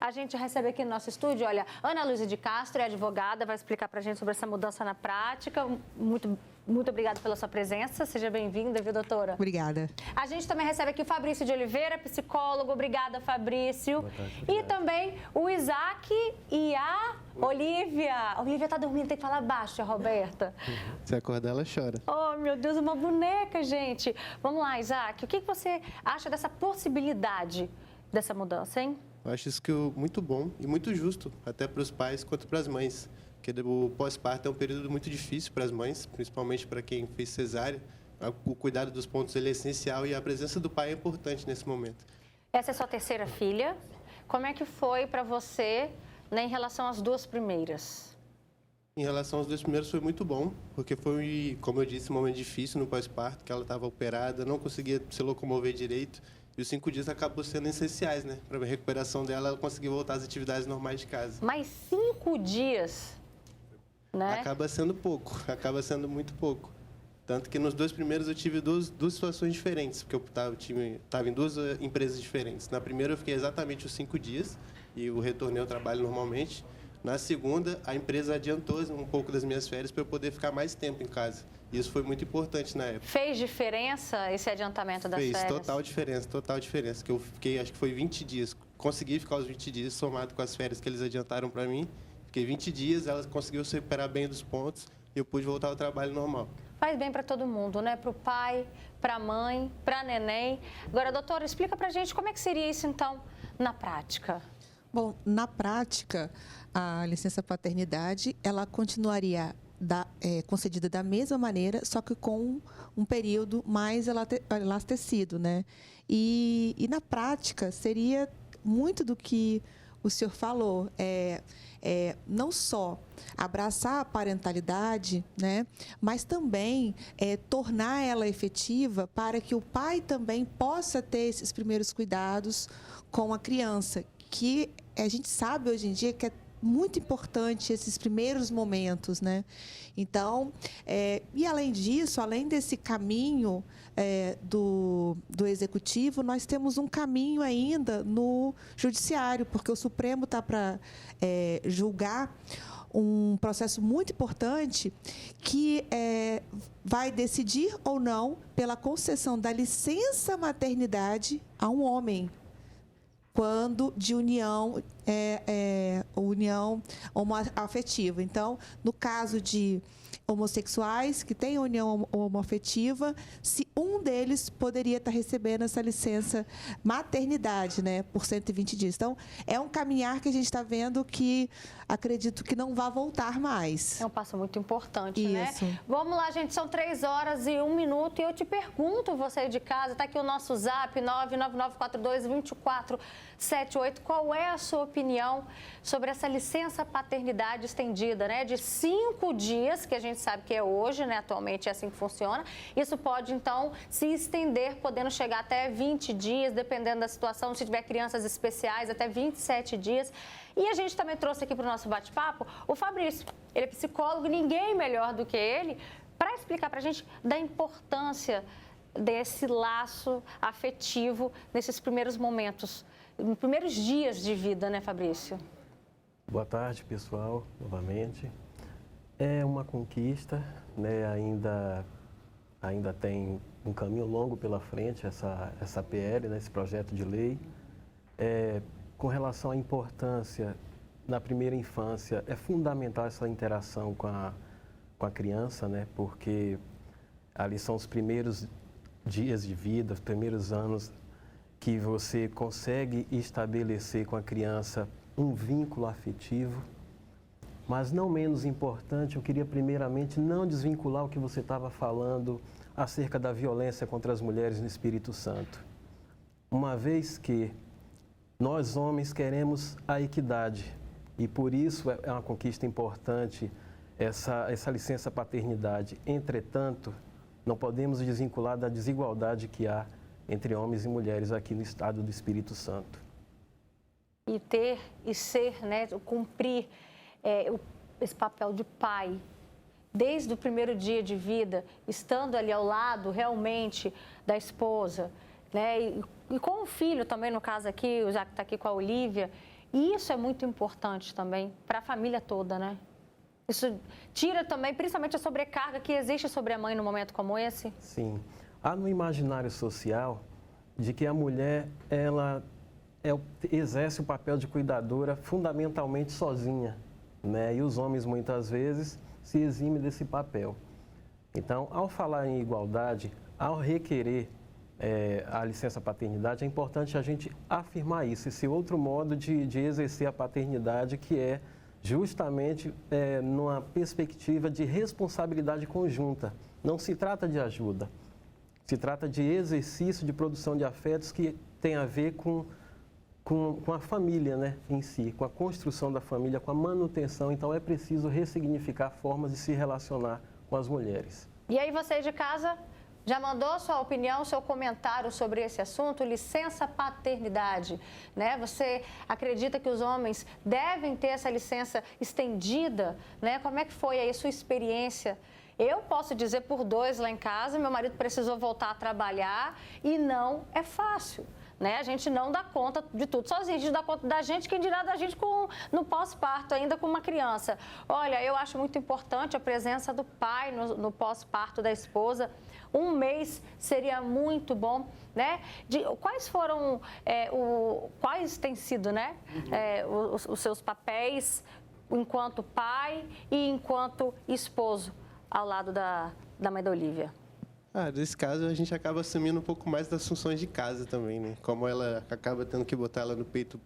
A gente recebe aqui no nosso estúdio, olha, Ana Luísa de Castro é advogada, vai explicar para a gente sobre essa mudança na prática. Muito obrigada pela sua presença. Seja bem-vinda, viu, doutora? Obrigada. A gente também recebe aqui o Fabrício de Oliveira, psicólogo. Obrigada, Fabrício. Boa tarde, e também o Isaac e a Olivia. A Olivia está dormindo, tem que falar baixo, a Roberta. Se acordar, ela chora. Oh, meu Deus, uma boneca, gente. Vamos lá, Isaac. O que você acha dessa possibilidade dessa mudança, hein? Eu acho isso muito bom e muito justo, até para os pais quanto para as mães. Porque o pós-parto é um período muito difícil para as mães, principalmente para quem fez cesárea. O cuidado dos pontos ele é essencial e a presença do pai é importante nesse momento. Essa é sua terceira filha. Como é que foi para você, né, em relação às duas primeiras? Em relação aos dois primeiros foi muito bom, porque foi, como eu disse, um momento difícil no pós-parto, que ela estava operada, não conseguia se locomover direito. E os 5 dias acabou sendo essenciais, né? Para a recuperação dela, ela conseguir voltar às atividades normais de casa. Mas 5 dias, né? Acaba sendo pouco, acaba sendo muito pouco. Tanto que nos dois primeiros eu tive duas situações diferentes, porque eu estava em duas empresas diferentes. Na primeira eu fiquei exatamente os 5 dias e eu retornei ao trabalho normalmente. Na segunda, a empresa adiantou um pouco das minhas férias para eu poder ficar mais tempo em casa. Isso foi muito importante na época. Fez diferença esse adiantamento das férias? Fez total diferença. Que eu fiquei, acho que foi 20 dias. Consegui ficar os 20 dias somado com as férias que eles adiantaram para mim. Fiquei 20 dias, ela conseguiu se recuperar bem dos pontos e eu pude voltar ao trabalho normal. Faz bem para todo mundo, né? Para o pai, para a mãe, para a neném. Agora, doutora, explica para a gente como é que seria isso, então, na prática. Bom, na prática, a licença paternidade, ela continuaria concedida da mesma maneira, só que com um período mais elastecido, né? E na prática, seria muito do que o senhor falou, não só abraçar a parentalidade, né, mas também tornar ela efetiva para que o pai também possa ter esses primeiros cuidados com a criança, que a gente sabe hoje em dia que é muito importante esses primeiros momentos, né? Então, e além disso, além desse caminho do executivo, nós temos um caminho ainda no judiciário, porque o Supremo está para julgar um processo muito importante que vai decidir ou não pela concessão da licença maternidade a um homem, quando de união homoafetiva. Então, no caso de homossexuais que têm união homoafetiva, se um deles poderia estar recebendo essa licença maternidade, né, por 120 dias. Então, é um caminhar que a gente está vendo que acredito que não vai voltar mais. É um passo muito importante, Isso. né? Vamos lá, gente, são 3 horas e 1 minuto e eu te pergunto, você de casa, está aqui o nosso zap, 999422478, qual é a sua opinião sobre essa licença paternidade estendida, né? De 5 dias, que a gente sabe que é hoje, né? Atualmente é assim que funciona. Isso pode, então, se estender, podendo chegar até 20 dias, dependendo da situação, se tiver crianças especiais, até 27 dias. E a gente também trouxe aqui para o nosso bate-papo o Fabrício. Ele é psicólogo, ninguém melhor do que ele, para explicar para a gente da importância desse laço afetivo nesses primeiros momentos, nos primeiros dias de vida, né, Fabrício? Boa tarde, pessoal, novamente. É uma conquista, né? Ainda tem um caminho longo pela frente essa PL, né? Esse projeto de lei. Com relação à importância na primeira infância, é fundamental essa interação com a criança, né? Porque ali são os primeiros dias de vida, os primeiros anos que você consegue estabelecer com a criança um vínculo afetivo. Mas não menos importante, eu queria primeiramente não desvincular o que você estava falando acerca da violência contra as mulheres no Espírito Santo. Uma vez que nós homens queremos a equidade e por isso é uma conquista importante essa licença paternidade. Entretanto, não podemos desvincular da desigualdade que há entre homens e mulheres aqui no estado do Espírito Santo. E ter e ser, né, cumprir esse papel de pai, desde o primeiro dia de vida, estando ali ao lado realmente da esposa, né, e com o filho também, no caso aqui, já que está aqui com a Olivia, E isso é muito importante também para a família toda, né? Isso tira também, principalmente, a sobrecarga que existe sobre a mãe num momento como esse? Sim. Há no imaginário social de que a mulher, ela exerce o papel de cuidadora fundamentalmente sozinha, né? E os homens, muitas vezes, se eximem desse papel. Então, ao falar em igualdade, ao requerer a licença paternidade, é importante a gente afirmar isso, esse outro modo de exercer a paternidade, que é justamente numa perspectiva de responsabilidade conjunta. Não se trata de ajuda, se trata de exercício de produção de afetos que tem a ver com a família, né, em si, com a construção da família, com a manutenção. Então, é preciso ressignificar formas de se relacionar com as mulheres. E aí, você de casa, já mandou sua opinião, seu comentário sobre esse assunto, licença paternidade, né? Você acredita que os homens devem ter essa licença estendida, né? Como é que foi aí a sua experiência? Eu posso dizer por 2 lá em casa, meu marido precisou voltar a trabalhar e não é fácil. Né? A gente não dá conta de tudo sozinho, a gente dá conta da gente, quem dirá da gente no pós-parto, ainda com uma criança. Olha, eu acho muito importante a presença do pai no pós-parto da esposa. 1 mês seria muito bom, né? Quais foram, quais têm sido, né? Os seus papéis enquanto pai e enquanto esposo ao lado da mãe da Olivia? Nesse caso, a gente acaba assumindo um pouco mais das funções de casa também, né? Como ela acaba tendo que botar ela no peito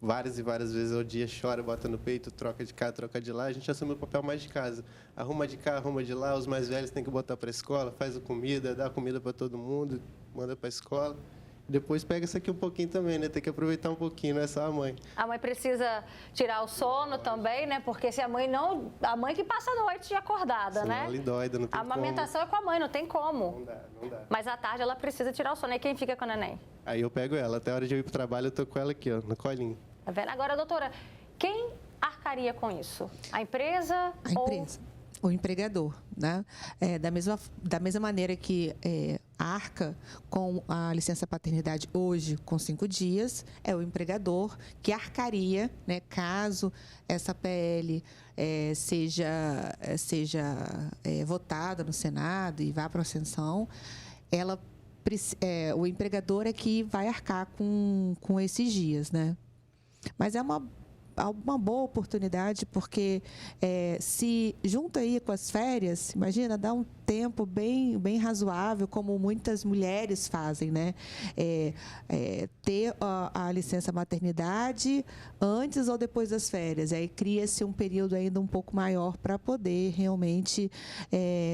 várias e várias vezes ao dia, chora, bota no peito, troca de cá, troca de lá, a gente assume o papel mais de casa. Arruma de cá, arruma de lá, os mais velhos têm que botar para a escola, faz a comida, dá comida para todo mundo, manda para a escola. Depois pega isso aqui um pouquinho também, né? Tem que aproveitar um pouquinho, não é só a mãe. A mãe precisa tirar o sono também, né? Porque se a mãe não... A mãe que passa a noite acordada, Senão né? ela endoida, não tem A amamentação é com a mãe, não tem como. Não dá. Mas à tarde ela precisa tirar o sono. E quem fica com a neném? Aí eu pego ela, até a hora de eu ir pro trabalho, eu tô com ela aqui, ó, no colinho. Tá vendo? Agora, doutora, quem arcaria com isso? A empresa? A empresa. O empregador, né? Da mesma maneira que arca com a licença paternidade hoje com 5 dias, é o empregador que arcaria, né, caso essa PL seja votada no Senado e vá para a sanção, o empregador é que vai arcar com esses dias, né? Mas é uma boa oportunidade, porque se junta aí com as férias, imagina, dá um tempo bem razoável, como muitas mulheres fazem, né? Ter a licença maternidade antes ou depois das férias. Aí cria-se um período ainda um pouco maior para poder realmente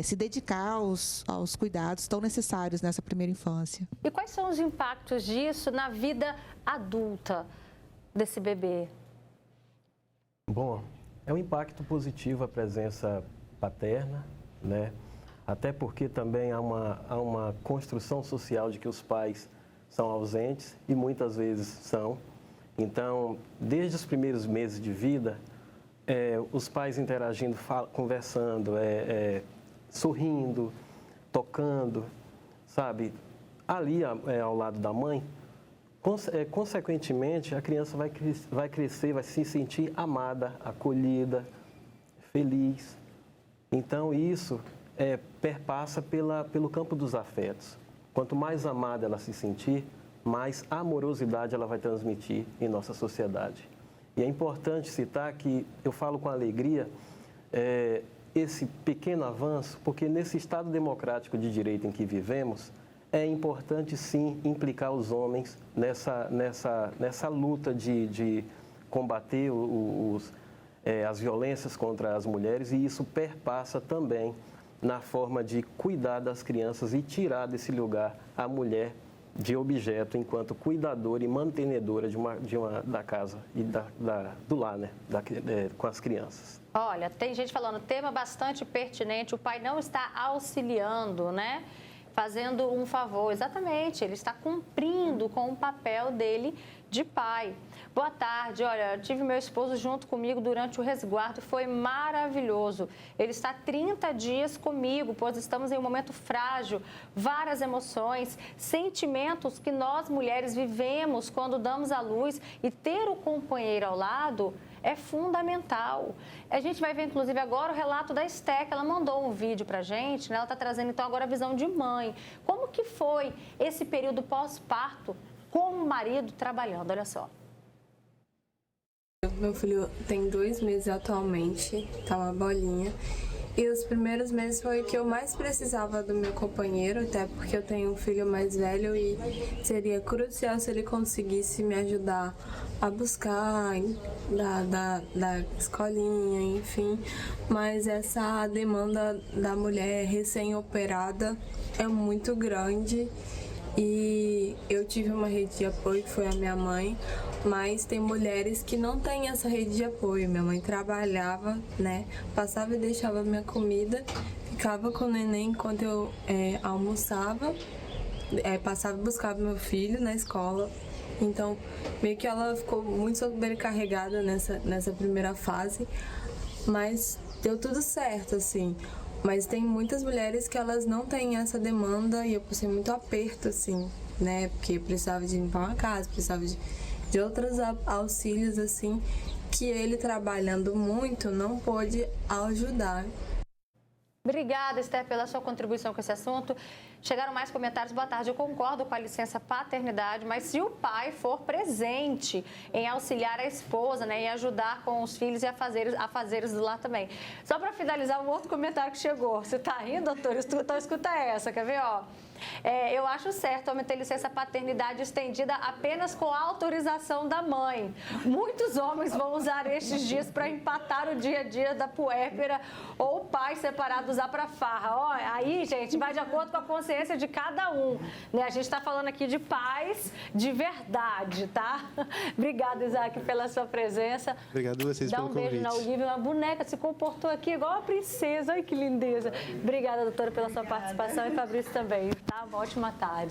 se dedicar aos cuidados tão necessários nessa primeira infância. E quais são os impactos disso na vida adulta desse bebê? Bom, é um impacto positivo a presença paterna, né? Até porque também há uma construção social de que os pais são ausentes e muitas vezes são. Então, desde os primeiros meses de vida, os pais interagindo, conversando, sorrindo, tocando, sabe? Ali ao lado da mãe, consequentemente, a criança vai crescer, vai se sentir amada, acolhida, feliz. Então, isso perpassa pelo campo dos afetos. Quanto mais amada ela se sentir, mais amorosidade ela vai transmitir em nossa sociedade. E é importante citar que eu falo com alegria esse pequeno avanço, porque nesse Estado democrático de direito em que vivemos, é importante, sim, implicar os homens nessa luta de combater as violências contra as mulheres, e isso perpassa também na forma de cuidar das crianças e tirar desse lugar a mulher de objeto enquanto cuidadora e mantenedora da casa e do lar, né? Com as crianças. Olha, tem gente falando, tema bastante pertinente, o pai não está auxiliando, né? Fazendo um favor, exatamente, ele está cumprindo com o papel dele de pai. Boa tarde, olha, tive meu esposo junto comigo durante o resguardo, foi maravilhoso. Ele está 30 dias comigo, pois estamos em um momento frágil, várias emoções, sentimentos que nós mulheres vivemos quando damos à luz, e ter o companheiro ao lado é fundamental. A gente vai ver, inclusive, agora o relato da Esté, que ela mandou um vídeo pra gente, né? Ela está trazendo, então, agora a visão de mãe. Como que foi esse período pós-parto com o marido trabalhando? Olha só. Meu filho tem 2 meses atualmente, tá uma bolinha. E os primeiros meses foi o que eu mais precisava do meu companheiro, até porque eu tenho um filho mais velho e seria crucial se ele conseguisse me ajudar a buscar da escolinha, enfim. Mas essa demanda da mulher recém-operada é muito grande. E eu tive uma rede de apoio, que foi a minha mãe, mas tem mulheres que não têm essa rede de apoio. Minha mãe trabalhava, né? Passava e deixava minha comida, ficava com o neném enquanto eu almoçava, passava e buscava meu filho na escola. Então, meio que ela ficou muito sobrecarregada nessa primeira fase, mas deu tudo certo, assim. Mas tem muitas mulheres que elas não têm essa demanda e eu passei muito aperto, assim, né? Porque precisava de limpar uma casa, precisava de outros auxílios, assim, que ele trabalhando muito não pôde ajudar. Obrigada, Esther, pela sua contribuição com esse assunto. Chegaram mais comentários. Boa tarde, eu concordo com a licença paternidade, mas se o pai for presente em auxiliar a esposa, né, e ajudar com os filhos e afazeres do lar também. Só para finalizar, um outro comentário que chegou. Você está rindo, doutor? Então escuta essa, quer ver, ó? Eu acho certo homem ter licença paternidade estendida apenas com a autorização da mãe. Muitos homens vão usar estes dias para empatar o dia a dia da puérpera ou o pai separado usar para farra. Ó, aí, gente, vai de acordo com a consciência de cada um, né? A gente está falando aqui de pais de verdade, tá? Obrigada, Isaac, pela sua presença. Obrigado a vocês pelo convite. Dá um beijo na Olivia, uma boneca se comportou aqui igual a princesa. Ai, que lindeza. Obrigada, doutora, pela sua participação e Fabrício também. Tá? Uma ótima tarde.